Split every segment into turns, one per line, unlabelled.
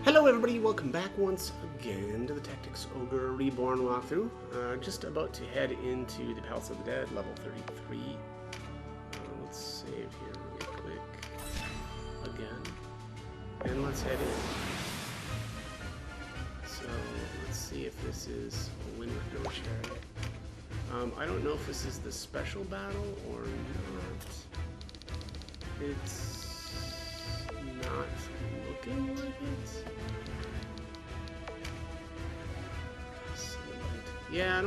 Hello everybody, welcome back once again to the Tactics Ogre Reborn walkthrough. Just about to head into the Palace of the Dead, level 33. Let's save here really quick again. And let's head in. So, let's see if this is a win with no chariot. I don't know if this is the special battle or not. It's not looking like it. Yeah, I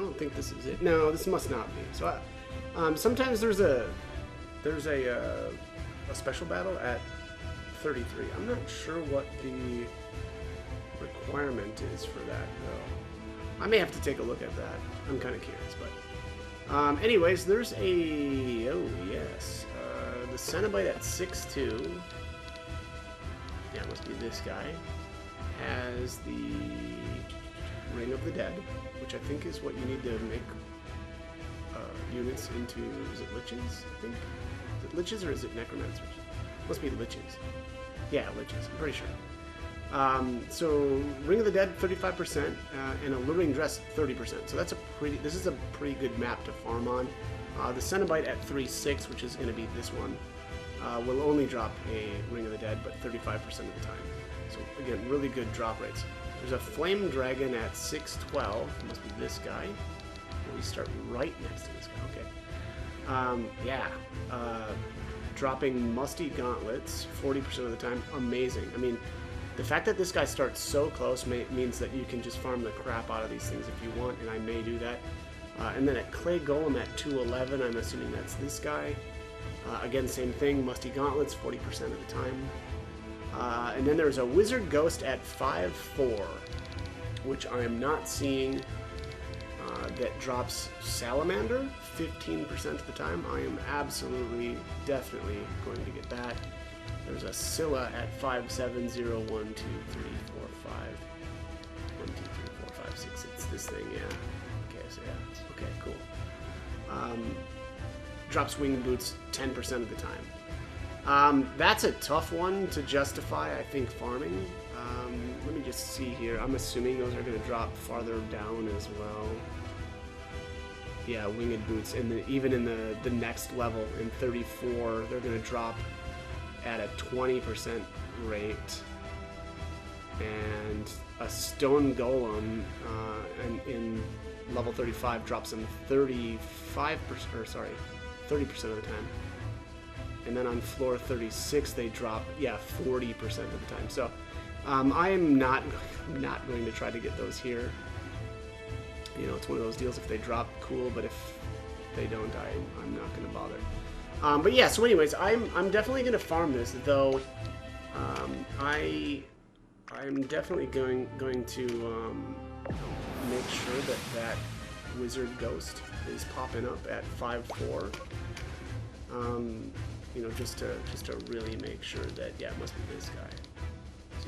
don't think this is it. No, this must not be. So, sometimes there's a special battle at 33. I'm not sure what the requirement is for that though. I may have to take a look at that. I'm kind of curious, but anyways, there's a the Cenobite at 6'2". Yeah, it must be this guy. Has the Ring of the Dead, which I think is what you need to make units into. Is it Liches? I think. Is it Liches or is it Necromancers? Must be Liches. Yeah, Liches. I'm pretty sure. So Ring of the Dead 35% and Alluring Dress 30%. So that's a pretty. This is a pretty good map to farm on. The Cenobite at 3.6, which is going to be this one, will only drop a Ring of the Dead, but 35% of the time. So again, really good drop rates. There's a Flame Dragon at 6'12". Must be this guy. We start right next to this guy. Okay. Dropping Musty Gauntlets 40% of the time. Amazing. I mean, the fact that this guy starts so close means that you can just farm the crap out of these things if you want, and I may do that. And then at Clay Golem at 211, I'm assuming that's this guy. Again, same thing. Musty Gauntlets 40% of the time. And then there's a Wizard Ghost at 5'4", which I am not seeing, that drops Salamander 15% of the time. I am absolutely, definitely going to get that. There's a Scylla at 5'7", 0, 1, 2, 3, 4, 5. 1, 2, 3, 4, 5, 6. It's this thing, yeah. Okay, so yeah. Okay, cool. Drops Winged Boots 10% of the time. That's a tough one to justify, I think, farming. Let me just see here. I'm assuming those are going to drop farther down as well. Yeah, Winged Boots. And even in the next level, in 34, they're going to drop at a 20% rate. And a Stone Golem in level 35 drops them 30% of the time. And then on floor 36, they drop, 40% of the time. So I am not going to try to get those here. You know, it's one of those deals. If they drop, cool. But if they don't, I'm not going to bother. But yeah. So anyways, I'm definitely going to farm this, though. I'm definitely going to make sure that Wizard Ghost is popping up at 5'4". You know, just to really make sure that, yeah, it must be this guy.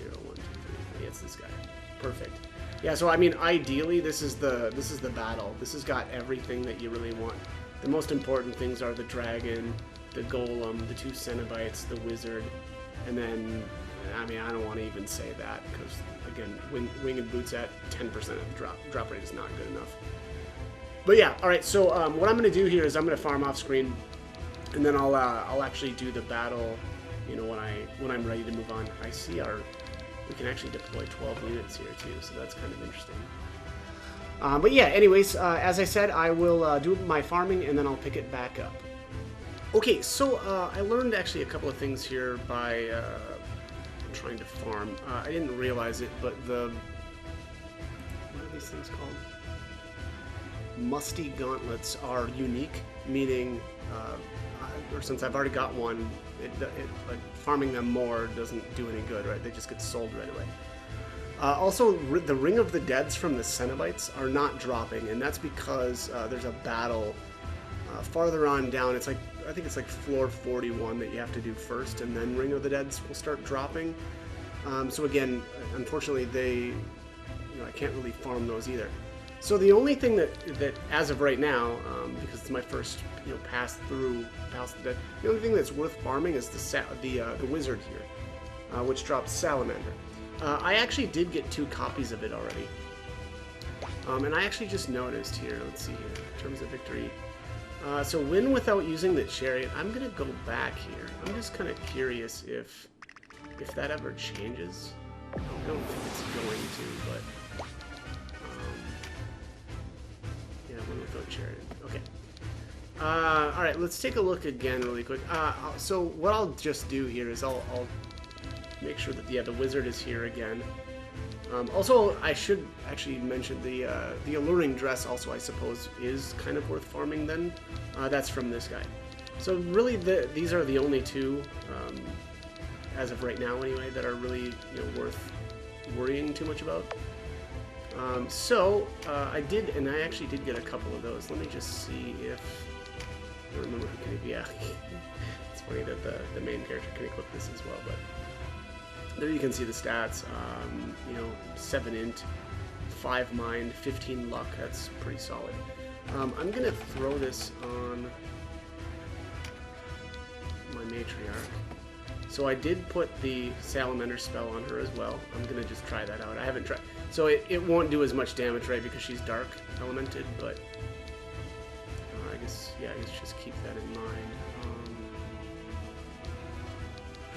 0, 1, 2, 3. Yeah, it's this guy. Perfect. Yeah, so I mean, ideally, this is the battle. This has got everything that you really want. The most important things are the dragon, the golem, the 2 Cenobites, the wizard, and then, I mean, I don't want to even say that because, again, Winged Boots at 10% of the drop rate is not good enough. But yeah, all right. So what I'm going to do here is I'm going to farm off screen. And then I'll actually do the battle, you know, when I'm ready to move on. I see we can actually deploy 12 units here too, so that's kind of interesting. But yeah, anyways, as I said, I will do my farming and then I'll pick it back up. Okay, so I learned actually a couple of things here by trying to farm. I didn't realize it, but what are these things called? Musty Gauntlets are unique, meaning or since I've already got one, like farming them more doesn't do any good, right? They just get sold right away. Also, the Ring of the Deads from the Cenobites are not dropping, and that's because there's a battle farther on down. It's like, I think it's like floor 41 that you have to do first, and then Ring of the Deads will start dropping. So again, unfortunately, I can't really farm those either. So the only thing that as of right now, because it's my first pass through Palace of the Dead, the only thing that's worth farming is the wizard here, which drops Salamander. I actually did get 2 copies of it already. And I actually just noticed here, let's see here, in terms of victory. So win without using the chariot. I'm gonna go back here. I'm just kind of curious if that ever changes. I don't think it's going to, but yeah, win without chariot. Okay. All right, let's take a look again really quick. So what I'll just do here is I'll make sure that the wizard is here again. Also, I should actually mention the alluring dress also, I suppose, is kind of worth farming then. That's from this guy. So really, these are the only 2, as of right now anyway, that are really worth worrying too much about. I actually did get a couple of those. Let me just see if I don't remember who can. Yeah, it's funny that the main character can equip this as well, but. There you can see the stats, 7 int, 5 mind, 15 luck, that's pretty solid. I'm going to throw this on my matriarch. So I did put the salamander spell on her as well. I'm going to just try that out. I haven't tried. So it won't do as much damage, right, because she's dark elemented, but I guess just keep that in mind.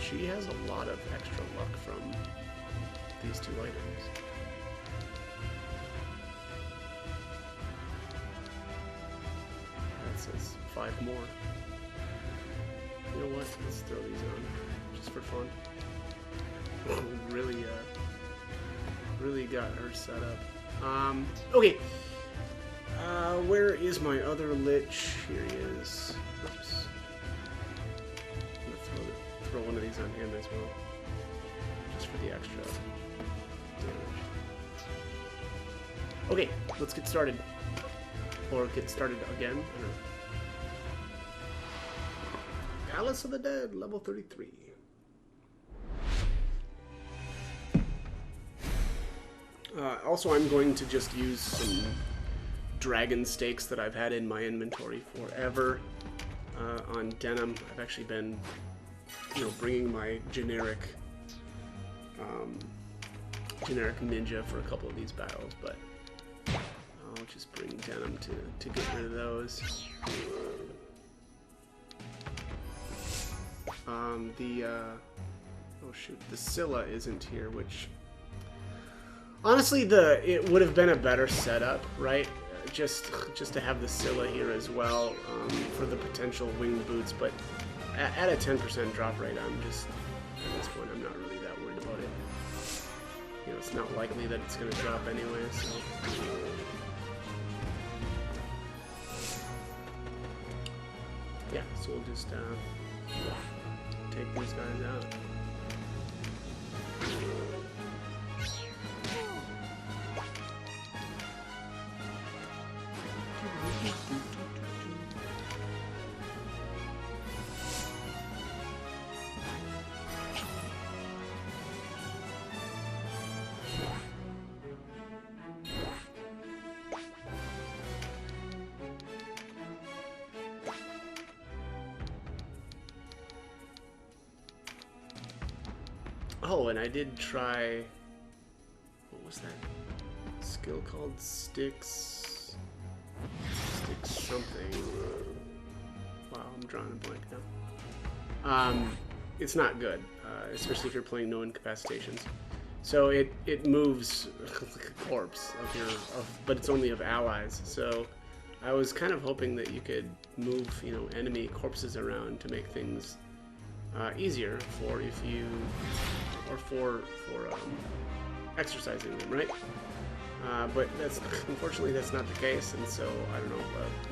She has a lot of extra luck from these 2 items. That says 5 more. You know what? Let's throw these on just for fun. Really got her set up. Okay. Where is my other lich? Here he is. Oops. Throw one of these on him as well, just for the extra damage. Okay, let's get started. Or get started again. I don't know. Palace of the Dead, level 33. Also, I'm going to just use some dragon stakes that I've had in my inventory forever on denim. I've actually been bringing my generic ninja for a couple of these battles, but I'll just bring denim to get rid of those. Oh shoot, the Scylla isn't here, which honestly it would have been a better setup, right? Just to have the Scylla here as well for the potential winged boots, but at a 10% drop rate, I'm just, at this point, I'm not really that worried about it. It's not likely that it's going to drop anyway, so. Yeah, so we'll just take these guys out. Oh, and I did try, what was that skill called? Sticks something. Wow, I'm drawing a blank now. It's not good, especially if you're playing no incapacitations. So it moves like a corpse but it's only of allies. So I was kind of hoping that you could move, enemy corpses around to make things easier for exercising them, right? But unfortunately that's not the case, and so I don't know.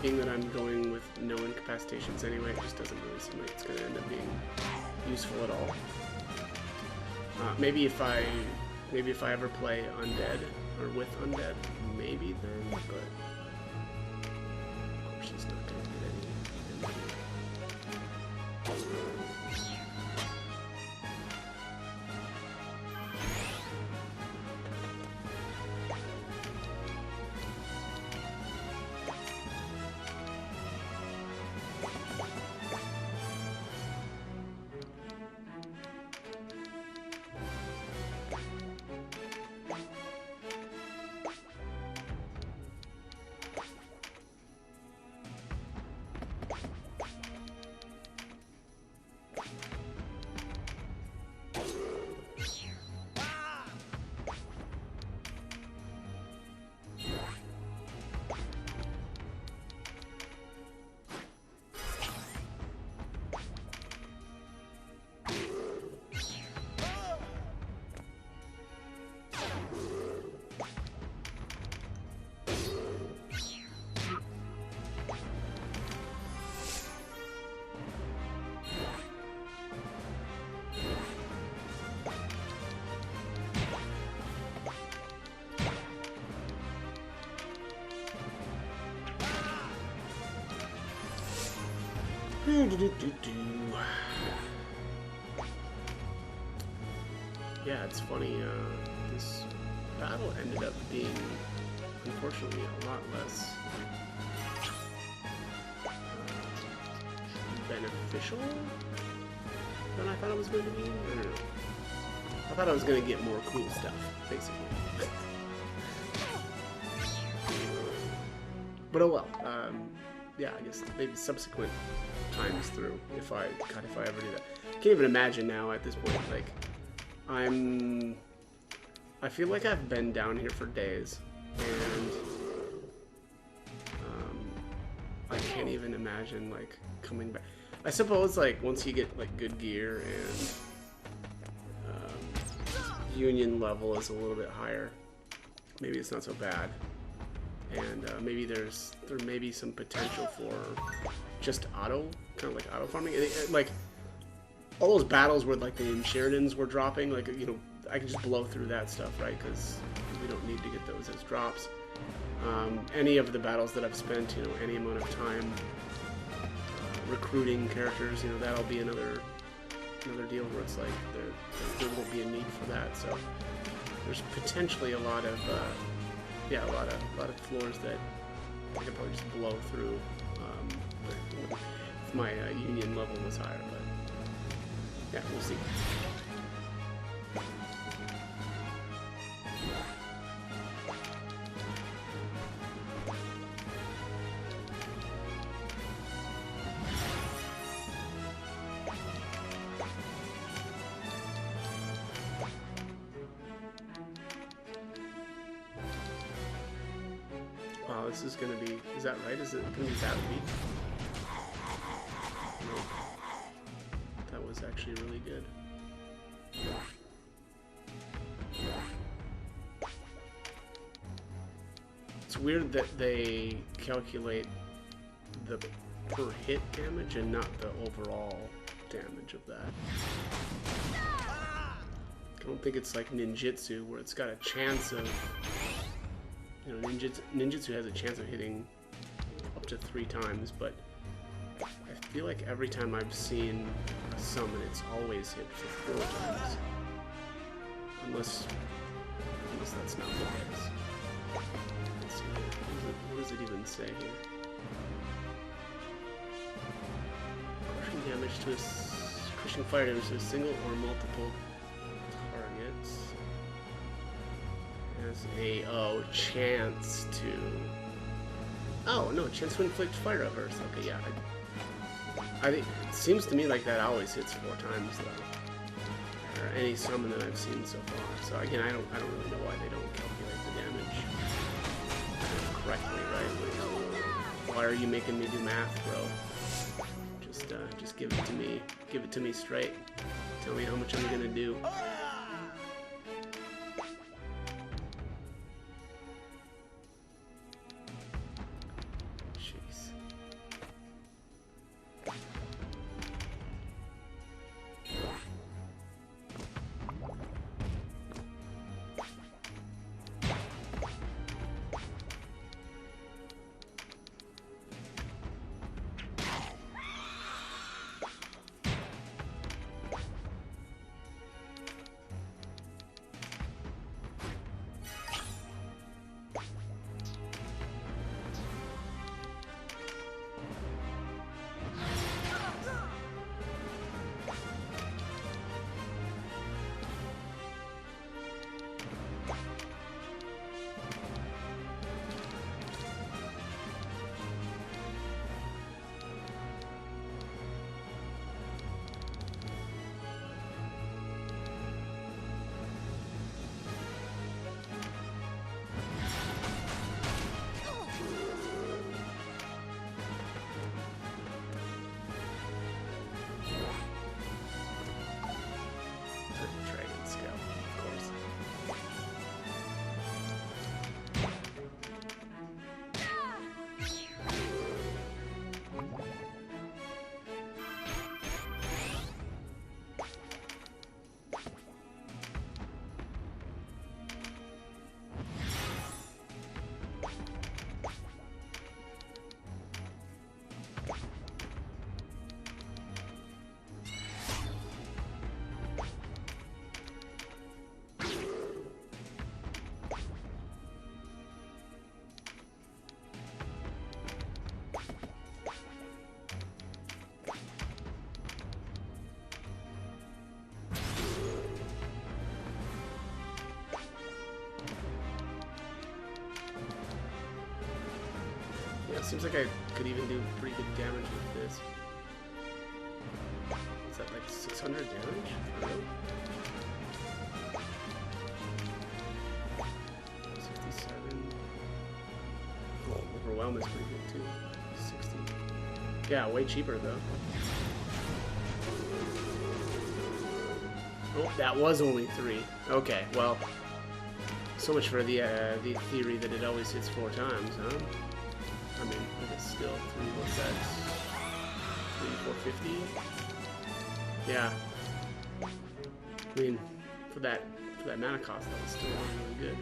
Being that I'm going with no incapacitations anyway, it just doesn't really seem like it's going to end up being useful at all. Maybe if I ever play undead or with undead, maybe then. But of course, she's not going to get any. Yeah, it's funny. This battle ended up being, unfortunately, a lot less beneficial than I thought it was going to be. I don't know. I thought I was going to get more cool stuff, basically. But oh well. Yeah, I guess maybe subsequent times through, if I ever do that. I can't even imagine now at this point. Like, I feel like I've been down here for days, and I can't even imagine like coming back. I suppose like once you get like good gear and union level is a little bit higher, maybe it's not so bad, and maybe there may be some potential for just kind of like auto farming. Like all those battles where like the Sheridans were dropping, like, you know, I can just blow through that stuff, right? Because we don't need to get those as drops. Any of the battles that I've spent, you know, any amount of time recruiting characters, you know, that'll be another deal where it's like there won't be a need for that. So there's potentially a lot of floors that I could probably just blow through if my union level was higher. But yeah, we'll see. Wow, this is gonna be, is that right? Is it gonna be that weak? No. That was actually really good. It's weird that they calculate the per hit damage and not the overall damage of that. I don't think it's like ninjutsu where it's got a chance of, you know, ninjutsu has a chance of hitting up to 3 times, but I feel like every time I've seen a summon, it's always hit for 4 times. Unless that's not the case. Let's see here. What does it even say here? Crushing fire damage to a single or multiple targets. Has a chance to. Oh no, chance to inflict fire averse. Okay, yeah. I think it seems to me like that always hits 4 times though, or any summon that I've seen so far. So again, I don't really know why they don't calculate the damage correctly, right? Why are you making me do math, bro? Just give it to me. Give it to me straight. Tell me how much I'm gonna do. Seems like I could even do pretty good damage with this. Is that like 600 damage? For real? 67. Oh, Overwhelm is pretty good too. 60. Yeah, way cheaper though. Oh, that was only 3. Okay, well, so much for the theory that it always hits 4 times, huh? I mean, I guess still 3. What's that? 3, 450. Yeah. I mean, for that mana cost, that was still really good.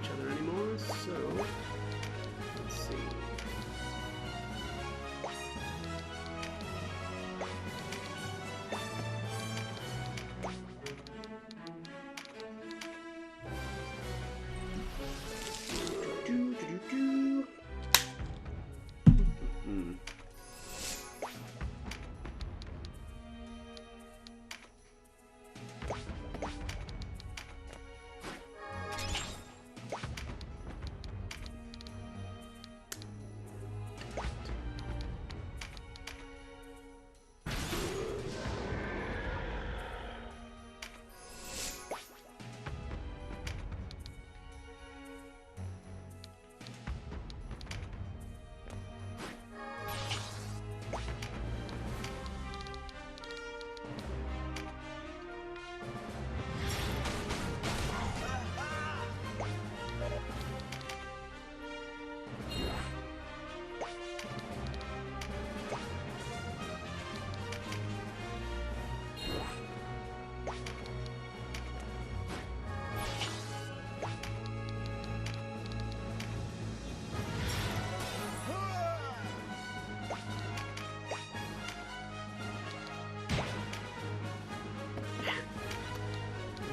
Each other anymore, so let's see.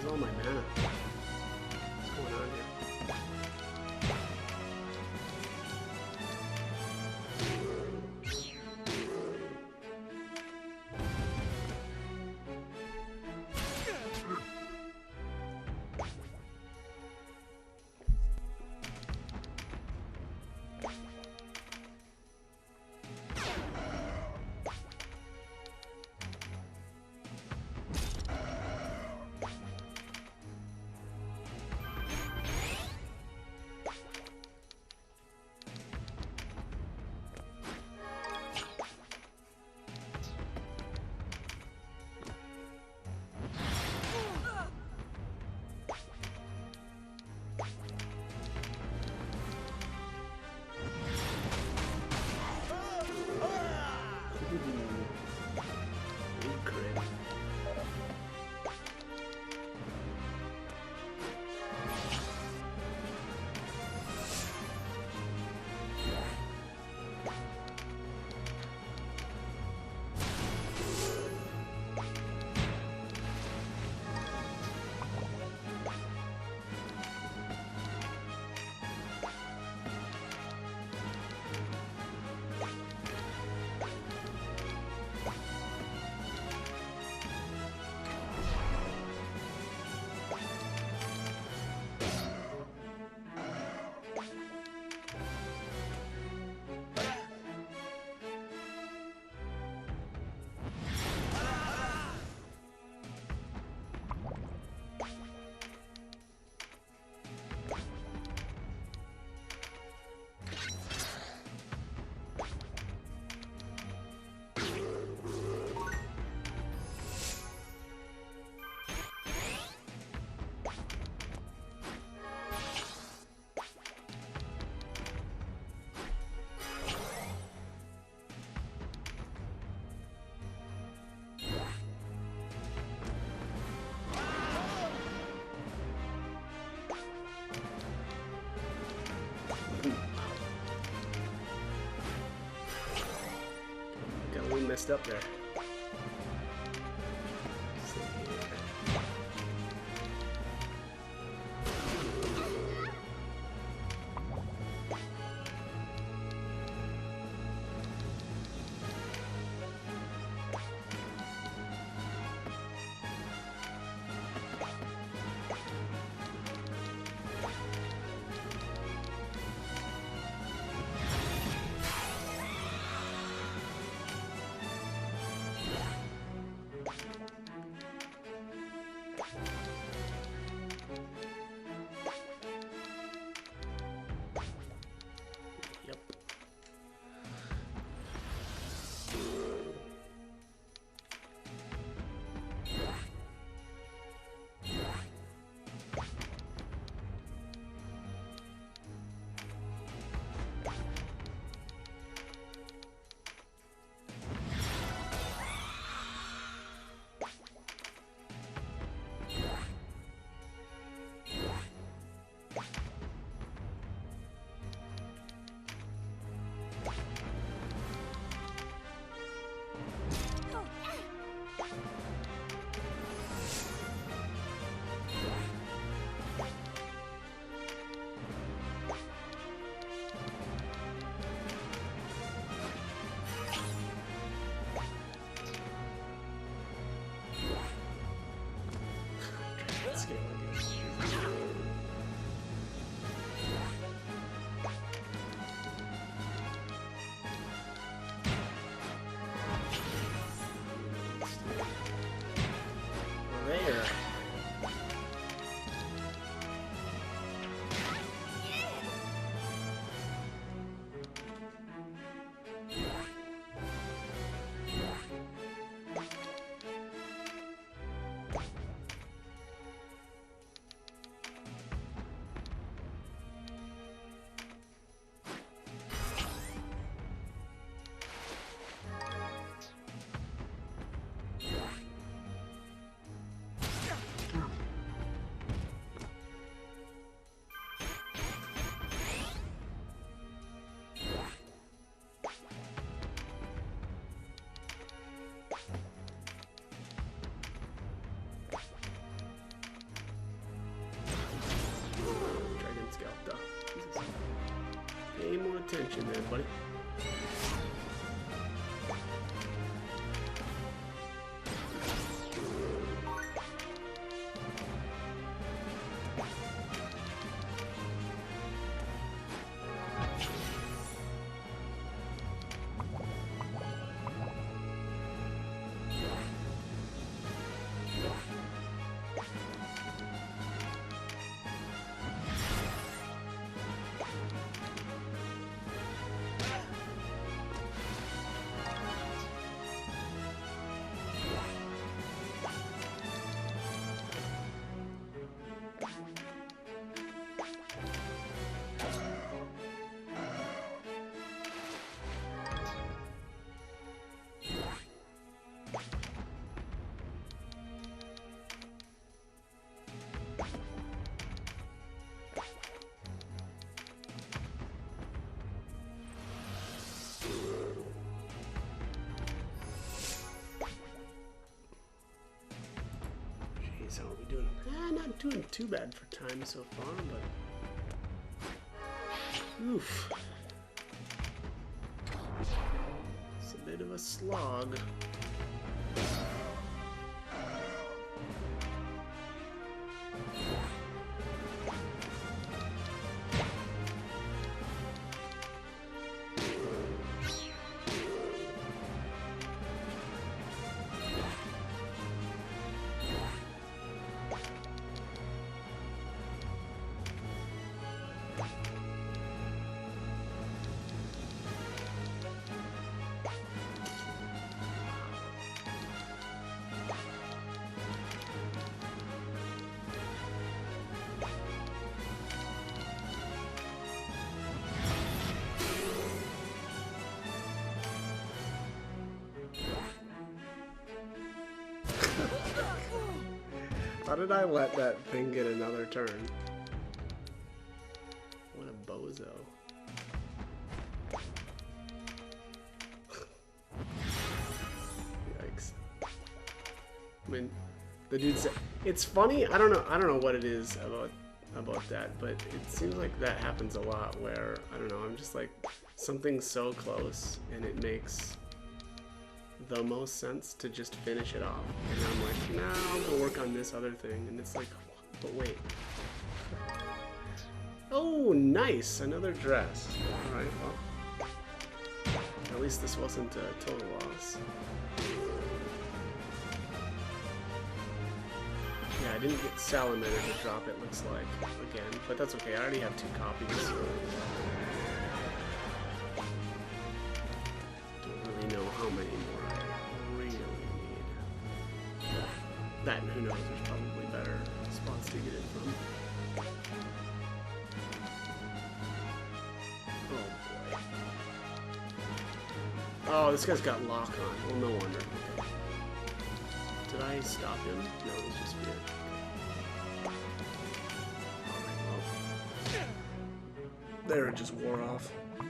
All my mana. What's going on here? mixed up there. Let's see here. Pay more attention there, buddy. How are we doing? Not doing too bad for time so far, but oof. It's a bit of a slog. How did I let that thing get another turn? What a bozo. I mean, the dude said, it's funny. I don't know what it is about that, but it seems like that happens a lot where, I don't know, I'm just like, something's so close and it makes the most sense to just finish it off. And I'm like, nah, I'll go work on this other thing. And it's like, but wait. Oh, nice, another dress. Alright, well, at least this wasn't a total loss. Yeah, I didn't get Salamander to drop, it looks like, again, but that's okay, I already have 2 copies. Don't really know how many more I really need. That, and who knows, there's probably better spots to get it from. Oh boy. Oh, this guy's got lock on, well no wonder. Did I stop him? No, it was just weird. There, it just wore off. I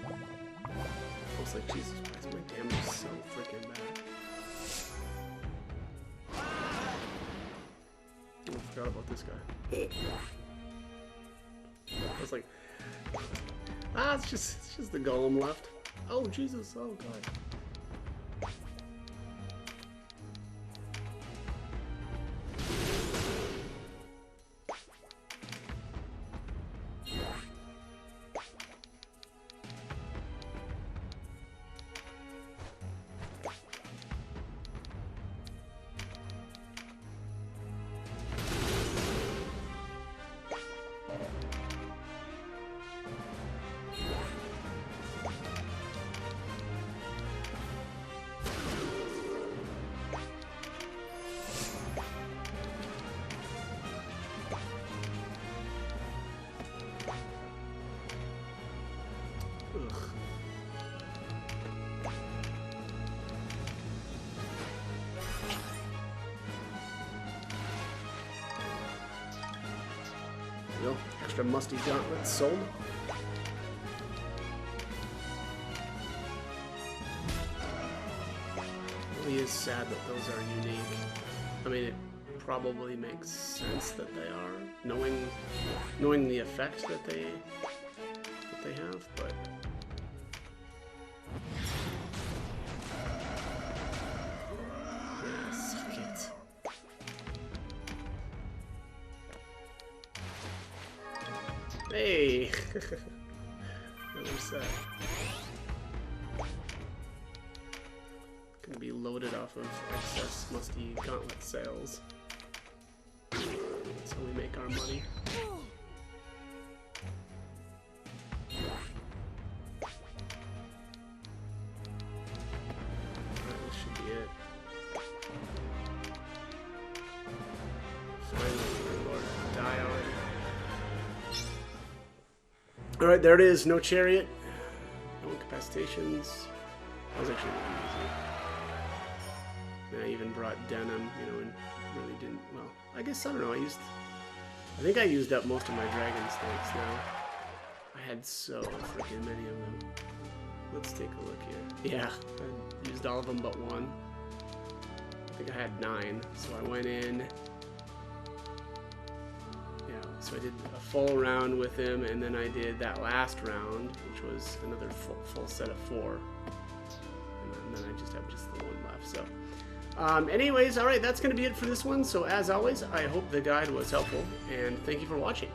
was like, Jesus Christ, my damage is so freaking bad. Oh, I forgot about this guy. I was like, it's just the golem left. Oh, Jesus, oh God. Extra musty gauntlets sold. It really is sad that those are unique. I mean, it probably makes sense that they are, knowing the effect that they have, but hey! Another set. Gonna be loaded off of excess musty gauntlet sales. That's how we make our money. Alright, this should be it. Finally, Lord, die already. Alright, there it is. No chariot. No incapacitations. That was actually really easy. And I even brought denim, you know, and really didn't, well, I guess, I don't know, I think I used up most of my dragon stakes now. I had so freaking many of them. Let's take a look here. Yeah, I used all of them but one. I think I had 9, so I went in. So I did a full round with him, and then I did that last round, which was another full set of 4. And then I just have the one left. So, anyways, all right, that's going to be it for this one. So as always, I hope the guide was helpful, and thank you for watching.